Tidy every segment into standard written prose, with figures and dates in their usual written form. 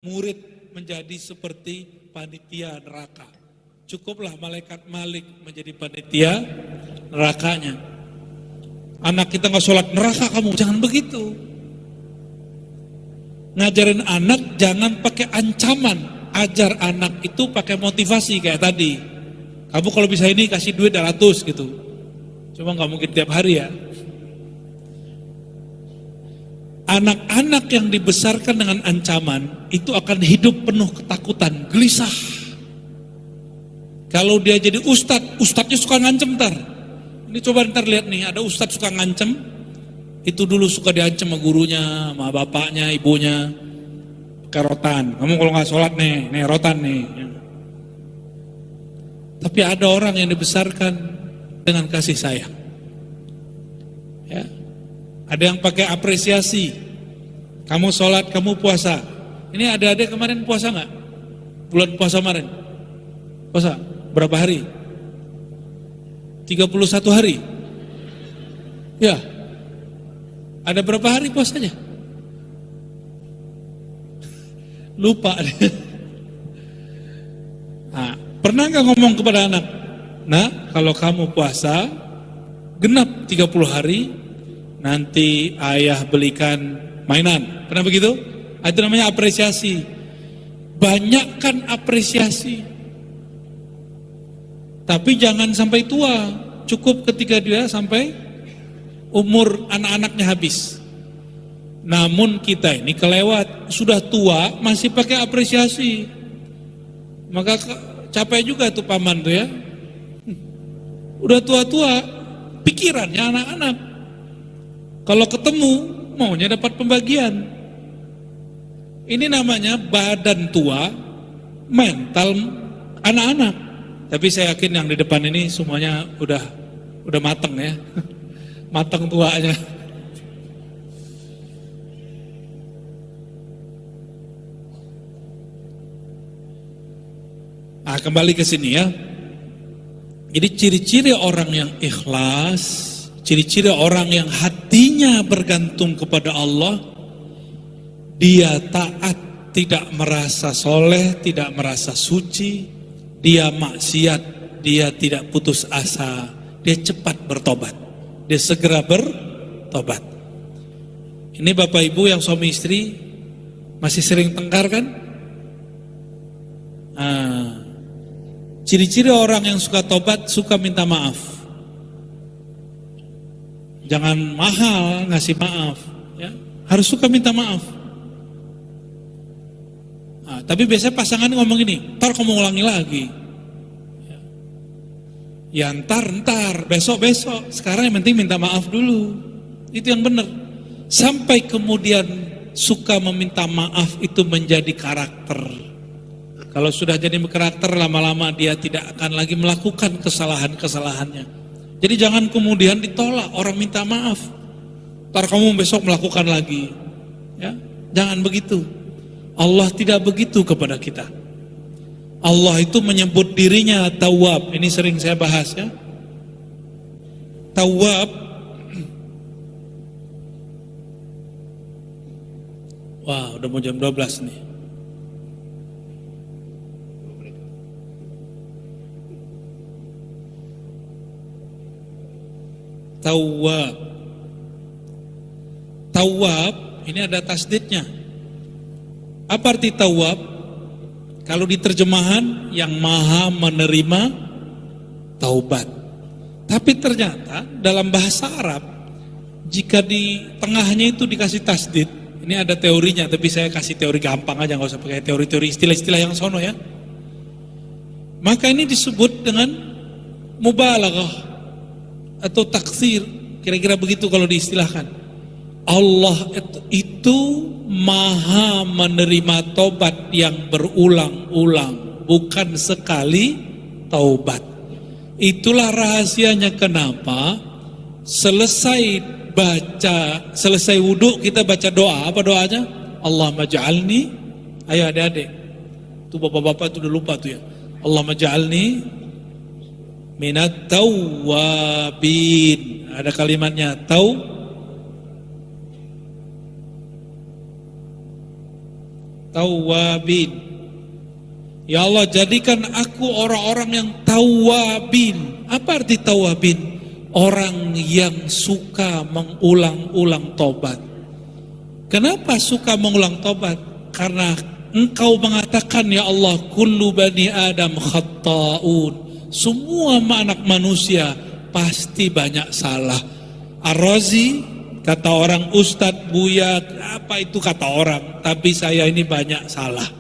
murid menjadi seperti panitia neraka. Cukuplah malaikat Malik menjadi panitia nerakanya. Anak kita nggak sholat, neraka kamu, jangan begitu. Ngajarin anak jangan pakai ancaman, ajar anak itu pakai motivasi kayak tadi. Kamu kalau bisa ini kasih duit 200 gitu. Cuma nggak mungkin tiap hari ya. Anak-anak yang dibesarkan dengan ancaman itu akan hidup penuh ketakutan, gelisah. Kalau dia jadi ustadznya suka ngancem ntar. Ini coba ntar lihat nih, ada ustadz suka ngancem. Itu dulu suka diancem sama gurunya, sama bapaknya, ibunya. Pakai rotan. Kamu kalau nggak sholat nih rotan nih. Tapi ada orang yang dibesarkan dengan kasih sayang. Ya. Ada yang pakai apresiasi. Kamu sholat, kamu puasa. Ini adik-adik kemarin puasa nggak? Bulan puasa kemarin? Puasa? Berapa hari? 31 hari? Ya. Ada berapa hari puasanya? Lupa. Nah, pernah nggak ngomong kepada anak? Nah, kalau kamu puasa, genap 30 hari, nanti ayah belikan mainan. Pernah begitu? Itu namanya apresiasi. Banyakkan apresiasi. Tapi jangan sampai tua. Cukup ketika dia sampai umur anak-anaknya habis. Namun kita ini kelewat. Sudah tua masih pakai apresiasi. Maka capek juga tuh paman tuh ya. Udah tua-tua, pikirannya anak-anak. Kalau ketemu, maunya dapat pembagian. Ini namanya badan tua, mental anak-anak. Tapi saya yakin yang di depan ini semuanya udah mateng ya. Mateng tuanya. Nah, kembali ke sini ya. Jadi ciri-ciri orang yang ikhlas, ciri-ciri orang yang hatinya bergantung kepada Allah, dia taat, tidak merasa soleh, tidak merasa suci, dia maksiat, dia tidak putus asa, dia cepat bertobat, dia segera bertobat. Ini Bapak Ibu yang suami istri masih sering tengkar kan? Ciri-ciri orang yang suka tobat, suka minta maaf. Jangan mahal ngasih maaf, ya. Harus suka minta maaf. Tapi biasanya pasangan ngomong gini, ntar kamu ulangi lagi. Ya ntar, besok. Sekarang yang penting minta maaf dulu. Itu yang benar. Sampai kemudian suka meminta maaf itu menjadi karakter. Kalau sudah jadi karakter, lama-lama dia tidak akan lagi melakukan kesalahan-kesalahannya. Jadi jangan kemudian ditolak orang minta maaf. Ntar kamu besok melakukan lagi. Ya, jangan begitu. Allah tidak begitu kepada kita. Allah itu menyebut dirinya Tawwab. Ini sering saya bahas ya. Tawwab. Wah, udah mau jam 12 nih. Tawwab. Tawwab ini ada tasdidnya. Apa arti tawwab? Kalau di terjemahan yang maha menerima taubat. Tapi ternyata dalam bahasa Arab, jika di tengahnya itu dikasih tasdid, ini ada teorinya, tapi saya kasih teori gampang aja, nggak usah pakai teori-teori istilah-istilah yang sono ya. Maka ini disebut dengan mubalaghah atau taksir, kira-kira begitu kalau diistilahkan. Allah itu maha menerima taubat yang berulang-ulang, bukan sekali taubat. Itulah rahasianya kenapa selesai wudhu kita baca doa. Apa doanya? Allahumma ja'alni, ayo adik-adik, tuh bapak-bapak tuh udah lupa tuh ya. Allahumma ja'alni minat tawwabin. Ada kalimatnya tawabin. Ya Allah, jadikan aku orang-orang yang tawabin. Apa arti tawabin? Orang yang suka mengulang-ulang tobat. Kenapa suka mengulang tobat? Karena Engkau mengatakan, ya Allah, kullu bani Adam khatta'un. Semua anak manusia pasti banyak salah. Ar-Razi, kata orang Ustadz, Buya, apa itu kata orang, tapi saya ini banyak salah,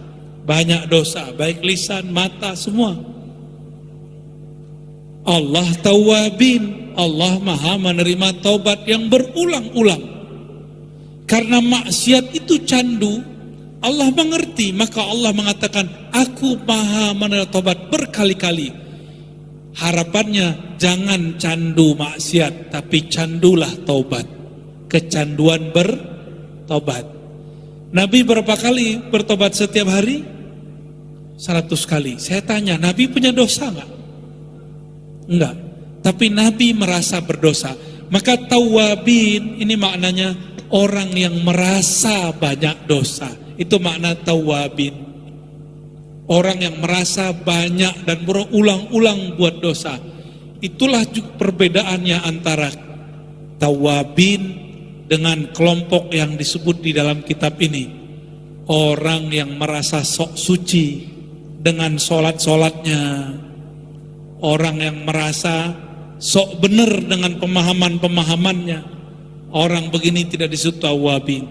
banyak dosa, baik lisan, mata, semua. Allah tawabin, Allah maha menerima taubat yang berulang-ulang. Karena maksiat itu candu, Allah mengerti, maka Allah mengatakan, aku maha menerima taubat berkali-kali. Harapannya jangan candu maksiat, tapi candulah taubat. Kecanduan bertobat. Nabi berapa kali bertobat setiap hari? 100 kali. Saya tanya, Nabi punya dosa enggak? Enggak. Tapi Nabi merasa berdosa. Maka tawabin ini maknanya orang yang merasa banyak dosa. Itu makna tawabin. Orang yang merasa banyak dan berulang-ulang buat dosa. Itulah juga perbedaannya antara tawabin dengan kelompok yang disebut di dalam kitab ini. Orang yang merasa sok suci dengan sholat-sholatnya. Orang yang merasa sok benar dengan pemahaman-pemahamannya. Orang begini tidak disebut tawabin.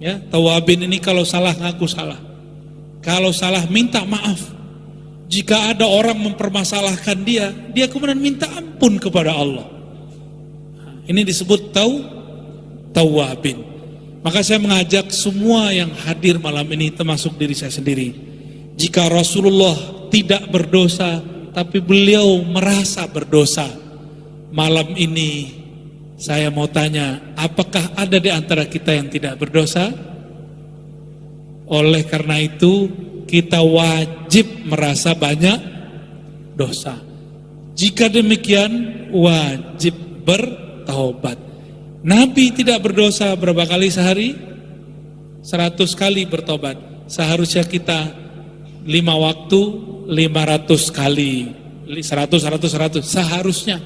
Ya, tawabin ini kalau salah ngaku salah. Kalau salah minta maaf. Jika ada orang mempermasalahkan dia, dia kemudian minta ampun kepada Allah. Ini disebut tawabin. Maka saya mengajak semua yang hadir malam ini, termasuk diri saya sendiri. Jika Rasulullah tidak berdosa, tapi beliau merasa berdosa, malam ini saya mau tanya, apakah ada di antara kita yang tidak berdosa? Oleh karena itu, kita wajib merasa banyak dosa. Jika demikian, wajib bertaubat. Nabi tidak berdosa berapa kali sehari? 100 kali bertobat. Seharusnya kita 5 waktu 500 kali. 100 seharusnya.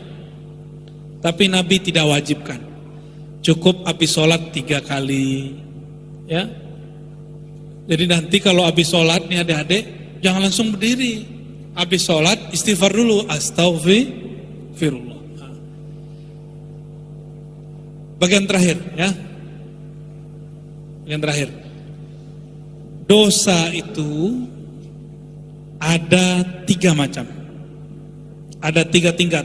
Tapi Nabi tidak wajibkan. Cukup habis sholat 3 kali. Ya. Jadi nanti kalau habis sholat nih adik-adik, jangan langsung berdiri. Habis sholat istighfar dulu. Astaghfirullah. Bagian terakhir ya. Bagian terakhir. Dosa itu ada 3 macam. Ada 3 tingkat.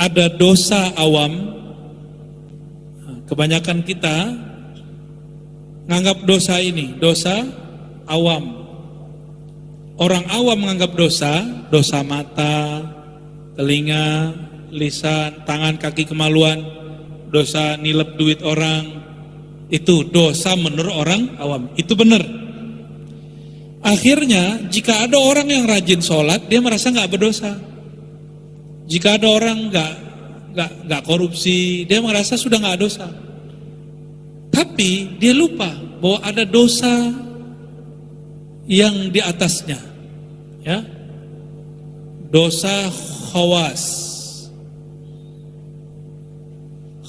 Ada dosa awam. Kebanyakan kita menganggap dosa ini dosa awam. Orang awam menganggap dosa mata, telinga, lisan, tangan, kaki, kemaluan, dosa nilep duit orang, itu dosa menurut orang awam. Itu benar. Akhirnya jika ada orang yang rajin sholat, dia merasa nggak berdosa. Jika ada orang nggak korupsi, dia merasa sudah nggak dosa. Tapi dia lupa bahwa ada dosa yang di atasnya, ya, dosa khawas.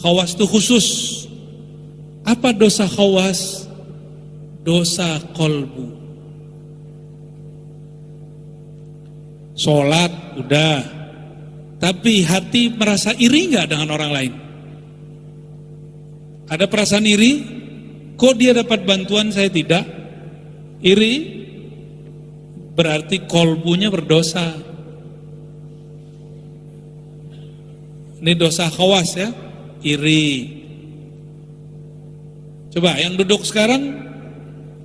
Khawas itu khusus. Apa dosa khawas? Dosa kolbu. Sholat udah. Tapi hati merasa iri nggak dengan orang lain? Ada perasaan iri? Kok dia dapat bantuan saya tidak? Iri? Berarti kolbunya berdosa. Ini dosa khawas ya, iri. Coba yang duduk sekarang,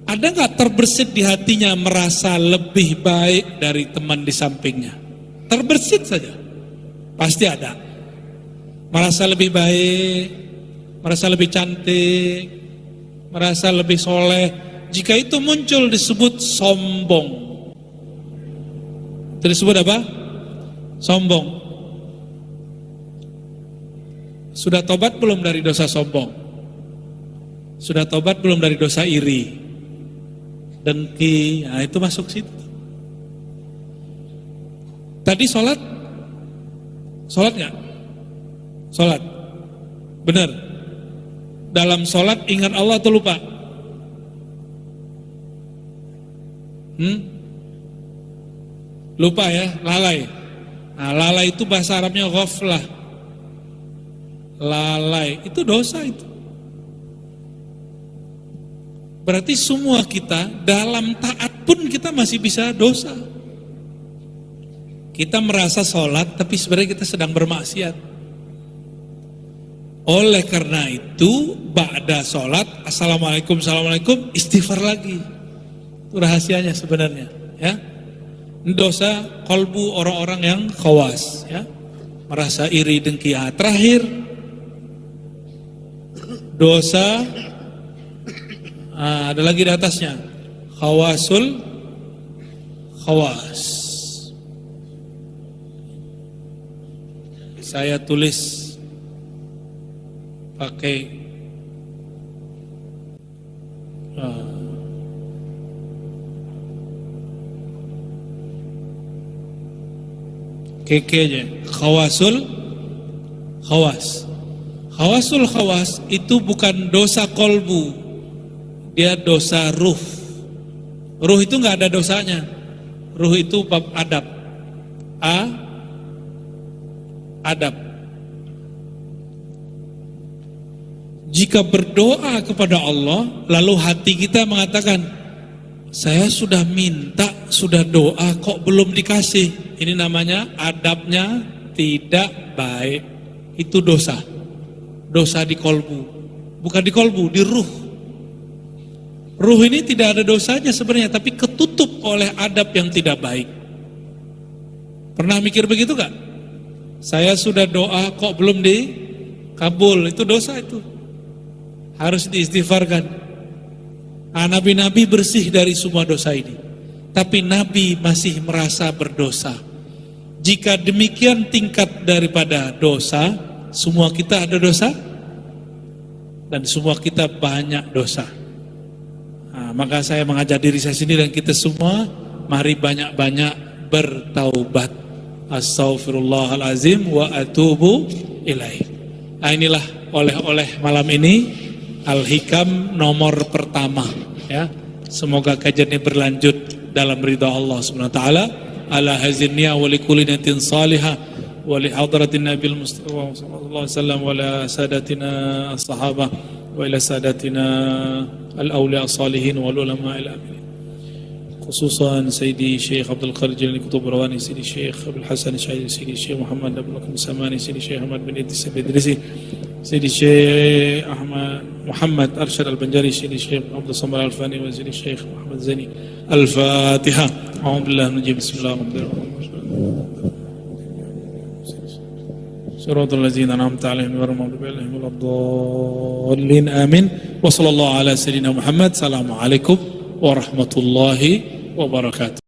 ada nggak terbersit di hatinya merasa lebih baik dari teman di sampingnya? Terbersit saja. Pasti ada. Merasa lebih baik, merasa lebih cantik, merasa lebih soleh. Jika itu muncul disebut sombong. Itu disebut apa? Sombong. Sudah tobat belum dari dosa sombong? Sudah tobat belum dari dosa iri? dengki, nah itu masuk situ. Tadi sholat nggak? Sholat, benar. Dalam sholat ingat Allah atau lupa? Lupa ya, lalai. Nah, lalai itu bahasa Arabnya ghaflah. Lalai, itu dosa itu. Berarti semua kita dalam taat pun kita masih bisa dosa. Kita merasa sholat tapi sebenarnya kita sedang bermaksiat. Oleh karena itu ba'da sholat, assalamualaikum, assalamualaikum, istighfar lagi. Itu rahasianya sebenarnya, ya. Dosa kolbu orang-orang yang khawas, ya, merasa iri dengki. Terakhir dosa, ada lagi di atasnya, khawasul khawas. Saya tulis pakai keke aja, khawasul khawas. Khawasul khawas itu bukan dosa kolbu, dia dosa ruh. Ruh itu nggak ada dosanya. Ruh itu bab adab. Adab. Jika berdoa kepada Allah, lalu hati kita mengatakan, saya sudah minta, sudah doa, kok belum dikasih. Ini namanya adabnya tidak baik. Itu dosa. Dosa di kolbu. Bukan di kolbu, di ruh. Ruh ini tidak ada dosanya sebenarnya, tapi ketutup oleh adab yang tidak baik. Pernah mikir begitu gak? Saya sudah doa kok belum dikabul, itu dosa itu. Harus diistighfarkan. Nabi-nabi bersih dari semua dosa ini. Tapi Nabi masih merasa berdosa. Jika demikian tingkat daripada dosa, semua kita ada dosa, dan semua kita banyak dosa. Maka saya mengajak diri saya sendiri dan kita semua, mari banyak-banyak bertaubat. Astaghfirullahalazim wa atubu ilaih. Inilah oleh-oleh malam ini, Al-Hikam nomor pertama, ya. Semoga kajian ini berlanjut dalam ridha Allah Subhanahu wa taala. Ala hazinniya wa likulli niyatin salihah wa li hadratin Nabil Mustafa sallallahu alaihi wasallam wa la sadatina as-sahabah wa ila sadatina al-awliya as-salihin wal ulama al-amilin. Khususan Sayyidi Syekh Abdul Qadir Jilani Kutub Rawani, Sayyidi Syekh Abdul Hasan Syahid, Sayyidi Syekh Muhammad Abdul Qadir Samani, Sayyidi Syekh Ahmad bin Idris al-Idrisi, Sayyidi Syekh Ahmad Muhammad Arsyad al-Banjari, Sayyidi Syekh Abdul Samar al-Fani, wa Sayyidi Syekh Muhammad Zani. Al-Fatiha. A'udzubillahi minasy syaitonir rajim. Siratal ladzina an'amta 'alaihim ghairil maghdubi 'alaihim waladdallin. Amin. Wa sallallahu ala sayyidina Muhammad. Assalamualaikum warahmatullahi wabarakatuh.